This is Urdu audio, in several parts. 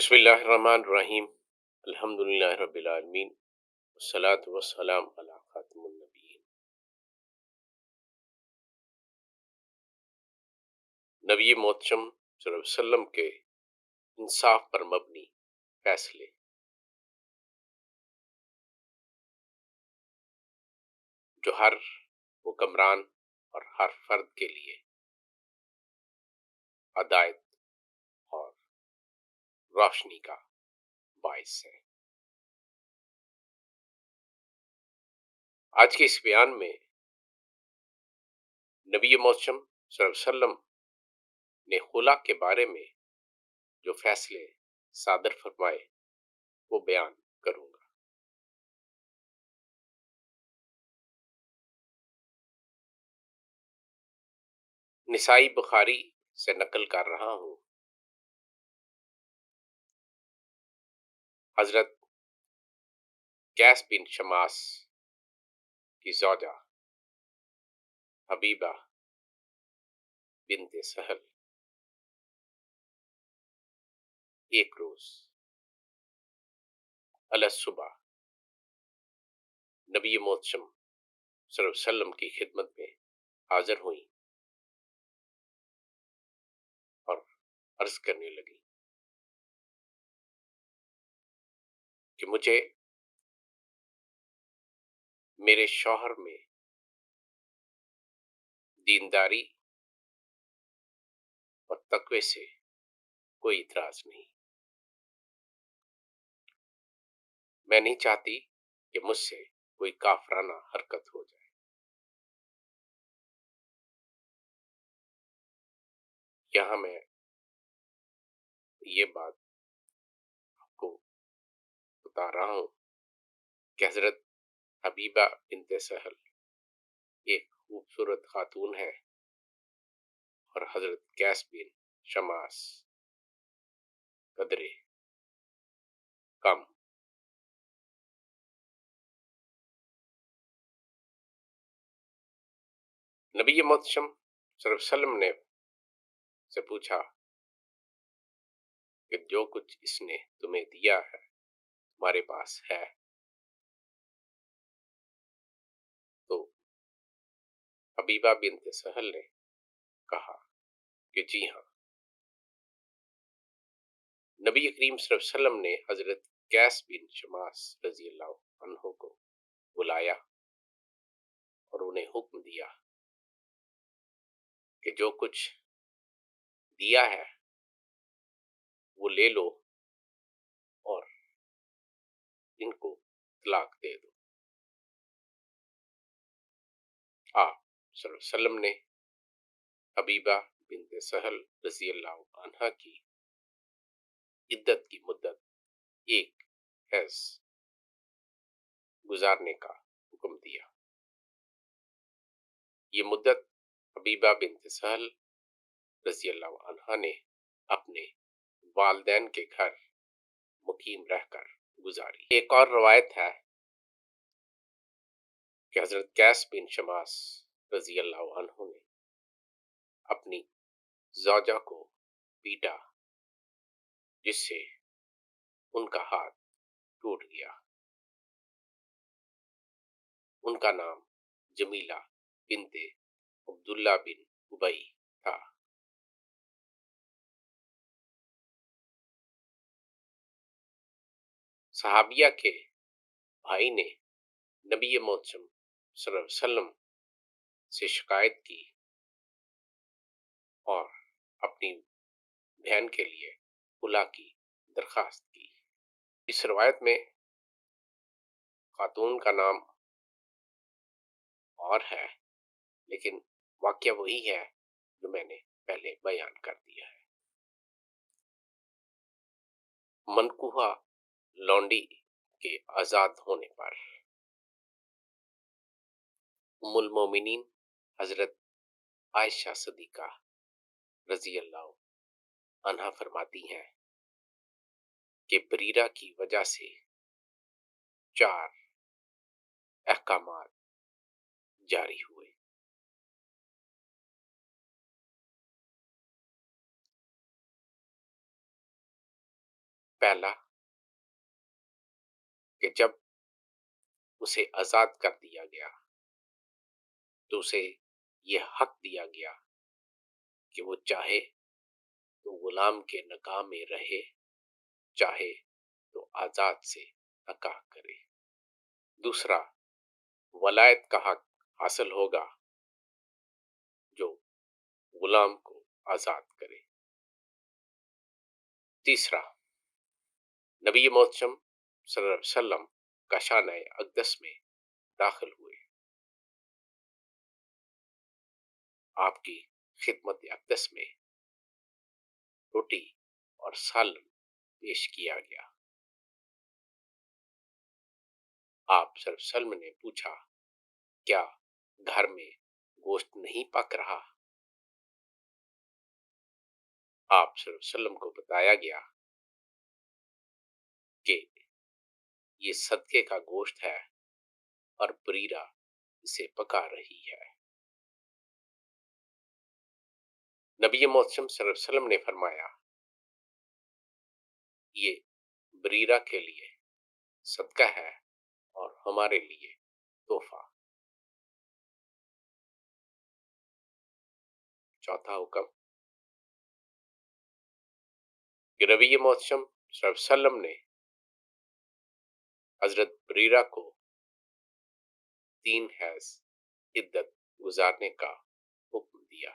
بسم اللہ الرحمن الرحیم، الحمد للہ رب العالمین، والصلاة والسلام علی خاتم النبیین۔ نبی محتشم صلی اللہ علیہ وسلم کے انصاف پر مبنی فیصلے، جو ہر حکمران اور ہر فرد کے لیے ہدایت اور روشنی کا باعث ہے۔ آج کے اس بیان میں نبی محتشم صلی اللہ علیہ وسلم نے خلا کے بارے میں جو فیصلے صادر فرمائے وہ بیان کروں گا۔ نسائی بخاری سے نقل کر رہا ہوں، حضرت قیس بن شماس کی زوجہ حبیبہ بنت سہل ایک روز علی صبح نبی محتشم صلی اللہ علیہ وسلم کی خدمت میں حاضر ہوئیں اور عرض کرنے لگی کہ مجھے میرے شوہر میں دینداری اور تقوی سے کوئی اعتراض نہیں۔ میں نہیں چاہتی کہ مجھ سے کوئی کافرانہ حرکت ہو جائے۔ یہاں میں یہ بات آپ کو بتا رہا ہوں کہ حضرت حبیبہ بنت سہل ایک خوبصورت خاتون ہے اور حضرت قیس بن شماس قدرے کم۔ نبی محتشم صلی اللہ علیہ وسلم نے سے پوچھا کہ جو کچھ اس نے تمہیں دیا ہے تمہارے پاس ہے؟ تو حبیبہ بنت سہل نے کہا کہ جی ہاں۔ نبی کریم صلی اللہ علیہ وسلم نے حضرت قیس بن شماس رضی اللہ عنہ کو بلایا اور انہیں حکم دیا کہ جو کچھ دیا ہے وہ لے لو اور ان کو طلاق دے دو۔ آپ صلی اللہ علیہ وسلم نے حبیبہ بنت سہل رضی اللہ عنہ کی عدت کی مدت ایک حیض گزارنے کا حکم دیا۔ یہ مدت حبیبہ بنت سہل رضی اللہ عنہ نے اپنے والدین کے گھر مقیم رہ کر گزاری۔ ایک اور روایت ہے کہ حضرت قیس بن شماس رضی اللہ عنہ نے اپنی زوجہ کو پیٹا جس سے ان کا ہاتھ ٹوٹ گیا۔ ان کا نام جمیلہ بنت عبداللہ بن ابی تھا۔ صحابیہ کے بھائی نے نبی محتشم صلی اللہ علیہ وسلم سے شکایت کی اور اپنی بہن کے لیے خلا کی درخواست کی۔ اس روایت میں خاتون کا نام اور ہے، لیکن واقعہ وہی ہے جو میں نے پہلے بیان کر دیا ہے۔ منکوحہ لونڈی کے آزاد ہونے پر ام المومنین حضرت عائشہ صدیقہ رضی اللہ عنہا فرماتی ہیں کہ بریرہ کی وجہ سے 4 احکامات جاری ہوئے۔ پہلا کہ جب اسے آزاد کر دیا گیا تو اسے یہ حق دیا گیا کہ وہ چاہے تو غلام کے نکاح میں رہے، چاہے تو آزاد سے نکاح کرے۔ دوسرا، ولایت کا حق حاصل ہوگا جو غلام کو آزاد کرے۔ تیسرا، نبی محتشم صلی اللہ علیہ وسلم کاشانہ اقدس میں داخل ہوئے، آپ کی خدمت اقدس میں روٹی اور سالن پیش کیا گیا۔ آپ صلی اللہ علیہ وسلم نے پوچھا، کیا گھر میں گوشت نہیں پک رہا؟ آپ صلی اللہ علیہ وسلم کو بتایا گیا کہ یہ صدقے کا گوشت ہے اور بریرہ اسے پکا رہی ہے۔ نبی محتشم صلی اللہ علیہ وسلم نے فرمایا، یہ بریرہ کے لیے صدقہ ہے اور ہمارے لیے تحفہ۔ چوتھا حکم کہ نبی محتشم صلی اللہ علیہ وسلم نے حضرت بریرہ کو 3 حیض عدت گزارنے کا حکم دیا۔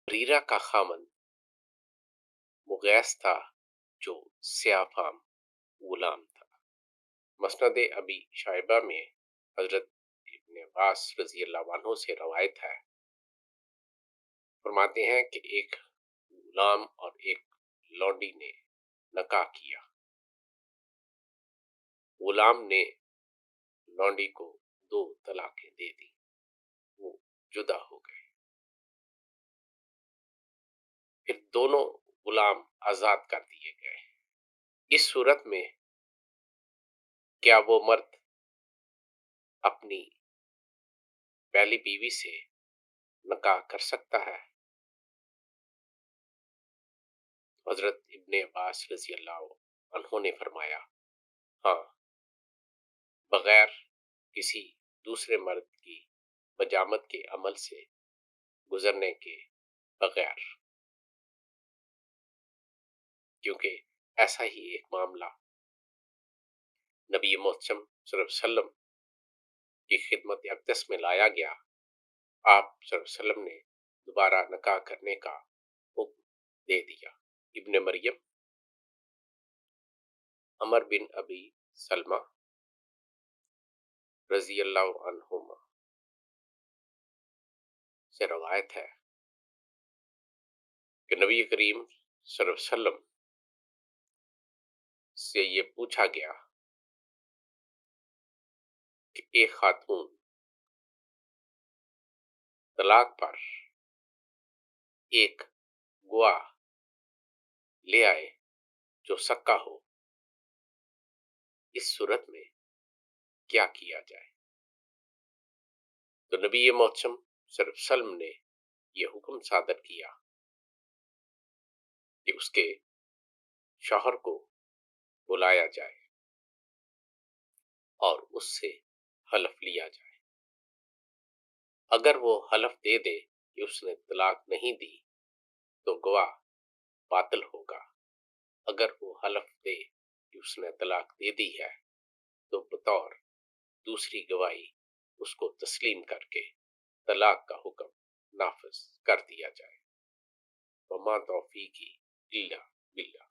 بریرہ کا خامند مغیث تھا جو سیاہ فام غلام تھا۔ مسند ابی شیبہ میں حضرت ابن عباس رضی اللہ عنہ سے روایت ہے، فرماتے ہیں کہ ایک غلام اور ایک لونڈی نے نکاح کیا۔ غلام نے لونڈی کو 2 طلاقیں دے دی، وہ جدا ہو گئے۔ پھر دونوں غلام آزاد کر دیے گئے۔ اس صورت میں کیا وہ مرد اپنی پہلی بیوی سے نکاح کر سکتا ہے؟ حضرت ابن عباس رضی اللہ عنہ نے فرمایا، ہاں، بغیر کسی دوسرے مرد کی بجامت کے عمل سے گزرنے کے بغیر، کیونکہ ایسا ہی ایک معاملہ نبی محتشم صلی اللہ علیہ وسلم کی خدمت اقدس میں لایا گیا۔ آپ صلی اللہ علیہ وسلم نے دوبارہ نکاح کرنے کا حکم دے دیا۔ ابن مریم، عمر بن ابی سلمہ رضی اللہ عنہما سے روایت ہے کہ نبی کریم صلی اللہ علیہ وسلم سے یہ پوچھا گیا کہ ایک خاتون طلاق پر ایک گواہ لے آئے جو سکا ہو، اس صورت میں کیا کیا جائے؟ تو نبی محتشم صلی اللہ علیہ وسلم نے یہ حکم صادر کیا کہ اس کے شوہر کو بلایا جائے اور اس سے حلف لیا جائے۔ اگر وہ حلف دے دے کہ اس نے طلاق نہیں دی تو گواہ باطل ہوگا۔ اگر وہ حلف دے کہ اس نے طلاق دے دی ہے تو بطور دوسری گواہی اس کو تسلیم کر کے طلاق کا حکم نافذ کر دیا جائے۔ وما توفیقی الا باللہ۔